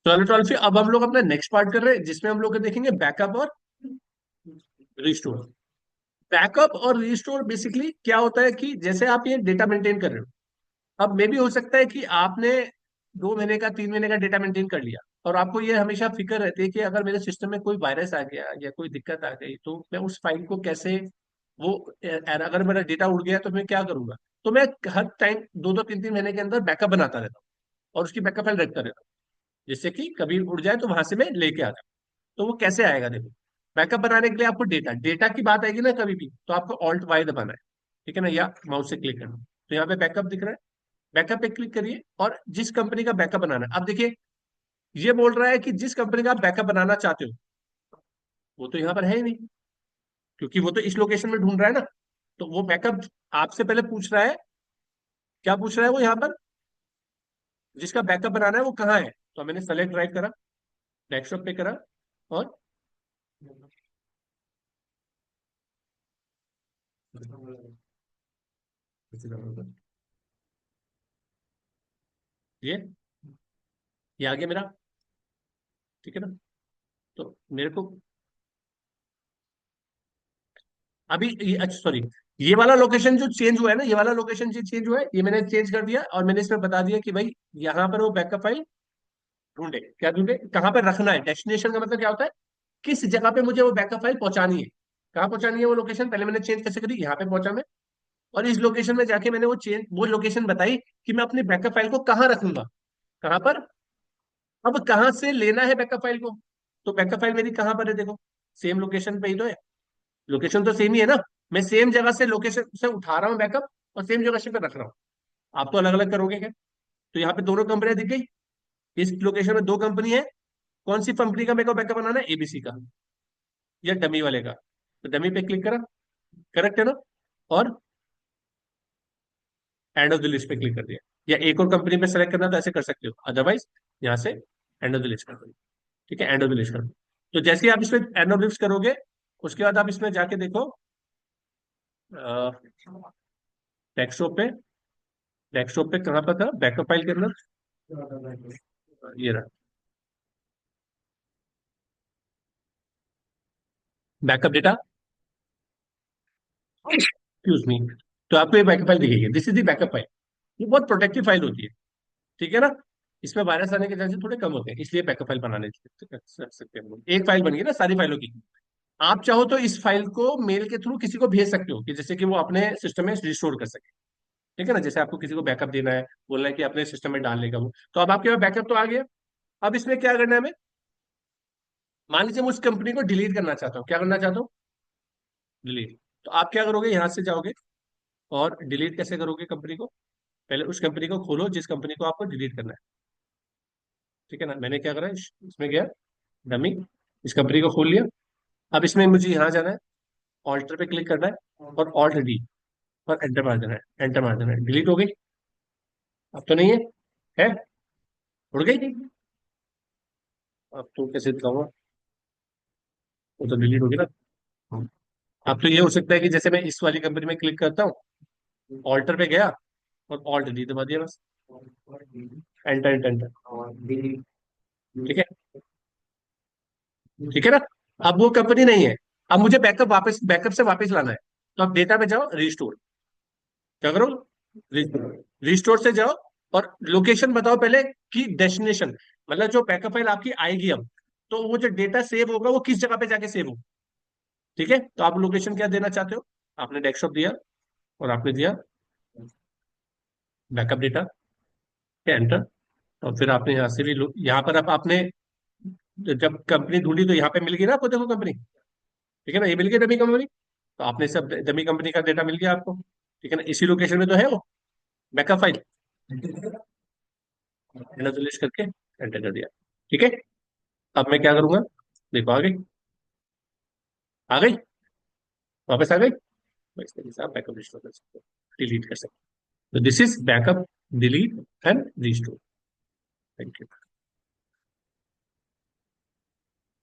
चलो ट्वेल्थ, अब हम लोग अपना नेक्स्ट पार्ट कर रहे हैं जिसमें हम लोग देखेंगे बैकअप और रिस्टोर। बैकअप और रिस्टोर बेसिकली क्या होता है कि जैसे आप ये डेटा मेंटेन कर रहे हो, अब मे भी हो सकता है कि आपने 2 महीने का 3 महीने का डेटा मेंटेन कर लिया, और आपको ये हमेशा फिक्र रहती है कि अगर मेरे सिस्टम में कोई वायरस आ गया या कोई दिक्कत आ गई तो मैं उस फाइल को कैसे, वो अगर मेरा डेटा उड़ गया तो मैं क्या करूंगा। तो मैं हर टाइम 2-2 3-3 महीने के अंदर बैकअप बनाता रहता हूँ और उसकी बैकअप फाइल रखता रहता हूँ, जिससे कि कभी उड़ जाए तो वहां से मैं लेके आ जाऊँ। तो वो कैसे आएगा देखो, बैकअप बनाने के लिए आपको डेटा डेटा की बात आएगी ना कभी भी, तो आपको ऑल्ट वाई दबाना है, ठीक है ना, या माउस से क्लिक करना। तो यहाँ पे बैकअप दिख रहा है, बैकअप पे क्लिक करिए और जिस कंपनी का बैकअप बनाना है, अब देखिए ये बोल रहा है कि जिस कंपनी का आप बैकअप बनाना चाहते हो वो तो यहाँ पर है ही नहीं, क्योंकि वो तो इस लोकेशन में ढूंढ रहा है ना। तो वो बैकअप आपसे पहले पूछ रहा है, क्या पूछ रहा है वो यहाँ पर, जिसका बैकअप बनाना है वो कहाँ है। तो मैंने सेलेक्ट राइट करा, डेस्कटॉप पे करा, और ये आ गया मेरा, ठीक है ना। तो मेरे को अभी अच्छा सॉरी, ये वाला लोकेशन जो चेंज हुआ है ना, ये वाला लोकेशन जो चेंज हुआ है ये मैंने चेंज कर दिया, और मैंने इसमें बता दिया कि भाई यहाँ पर वो बैकअप फाइल ढूंढे, क्या ढूंढे, कहाँ पर रखना है। डेस्टिनेशन का मतलब क्या होता है, किस जगह पे मुझे वो बैकअप फाइल पहुंचानी है, कहाँ पहुंचानी है वो लोकेशन, पहले मैंने चेंज कैसे करी, यहाँ पे पहुंचा मैं, और इस लोकेशन में जाके मैंने वो लोकेशन बताई कि मैं अपनी बैकअप फाइल को कहाँ रखूंगा, कहाँ पर। अब कहाँ से लेना है बैकअप फाइल को, तो बैकअप फाइल मेरी कहाँ पर है देखो, सेम लोकेशन पे ही तो है, लोकेशन तो सेम ही है ना। मैं सेम जगह से लोकेशन से उठा रहा हूँ बैकअप, और सेम जगह से पे रख रहा हूँ। आप तो अलग अलग करोगे क्या। तो यहाँ पे दोनों कंपनियां दिख गई, इस लोकेशन में 2 कंपनी है, कौन सी कंपनी का मेरे को बैकअप बनाना है, एबीसी का या डमी वाले का। तो डमी पे क्लिक करा, करेक्ट है ना, और एंड ऑफ द लिस्ट पे क्लिक कर दिया, या एक और कंपनी पे सेलेक्ट करना तो ऐसे कर सकते हो, अदरवाइज यहाँ से एंड ऑफ द लिस्ट कर दो, ठीक है, एंड ऑफ द लिस्ट कर दो। तो जैसे ही आप इसमें एंड ऑफ लिस्ट करोगे, उसके बाद आप इसमें जाके देखो डेस्कटॉप पे, डेस्कटॉप पे कहाँ पर था बैकअप फाइल के अंदर, ये रहा बैकअप डेटा, एक्सक्यूज मी। तो आपको ये बैकअप फाइल दिखेगी, this is the backup file. ये बहुत प्रोटेक्टिव फाइल होती है, ठीक है ना। इसमें वायरस आने के चांसेस थोड़े कम होते हैं, इसलिए बैकअप फाइल बनाने रख सकते हैं हम लोग। एक फाइल बन गई ना सारी फाइलों की। आप चाहो तो इस फाइल को मेल के थ्रू किसी को भेज सकते हो, कि जैसे कि वो अपने सिस्टम में रिस्टोर कर सके, ठीक है ना। जैसे आपको किसी को बैकअप देना है, बोलना है कि अपने सिस्टम में डाल लेगा वो, तो अब आपके पास बैकअप तो आ गया। अब इसमें क्या करना है हमें, मान लीजिए मैं उस कंपनी को डिलीट करना चाहता हूँ, क्या करना चाहता हूँ, डिलीट। तो आप क्या करोगे, यहाँ से जाओगे, और डिलीट कैसे करोगे कंपनी को, पहले उस कंपनी को खोलो जिस कंपनी को आपको डिलीट करना है, ठीक है ना। मैंने क्या करा, इसमें गया, डमी, इस कंपनी को खोल लिया। अब इसमें मुझे यहाँ जाना है, ऑल्टर पे क्लिक करना है, और ऑल्ट डी, और एंटर मार देना है, एंटर मार देना है, डिलीट हो गई। अब तो नहीं है, है, उड़ गई। अब तो कैसे दिखाऊंगा, वो तो डिलीट हो गई ना। अब तो ये हो सकता है कि जैसे मैं इस वाली कंपनी में क्लिक करता हूँ, ऑल्टर पे गया, और ऑल्ट डी दबा दिया बस, एंटर एंटर एंटर, ठीक है, ठीक है ना। अब वो कंपनी नहीं है, अब मुझे बैकअप वापस, बैकअप से वापस लाना है। तो अब डेटा पे जाओ, रिस्टोर, क्या करो, रिस्टोर से जाओ, और लोकेशन बताओ पहले कि डेस्टिनेशन, मतलब जो बैकअप फाइल आपकी आएगी अब, तो वो जो डेटा सेव होगा वो किस जगह पे जाके सेव हो, ठीक है। तो आप लोकेशन क्या देना चाहते हो, आपने डेस्कटॉप दिया, और आपने दिया बैकअप डेटा, एंटर। और फिर आपने यहाँ से भी यहाँ पर अब आपने जब कंपनी ढूंढी तो यहाँ पे मिल गई ना आपको, देखो कंपनी, ठीक है ना, ये मिल गई डमी कंपनी। तो आपने सब डमी कंपनी का डेटा मिल गया आपको, ठीक है ना, इसी लोकेशन में तो है वो बैकअप फाइल, लिस्ट करके एंटर कर दिया, ठीक है। अब मैं क्या करूंगा, देखो आ गई, आ गई, वापस आ गई। तो इस तरीके से आप बैकअप रिस्टोर कर सकते हो, डिलीट कर सकते हो। तो this is backup, delete and restore. Thank you.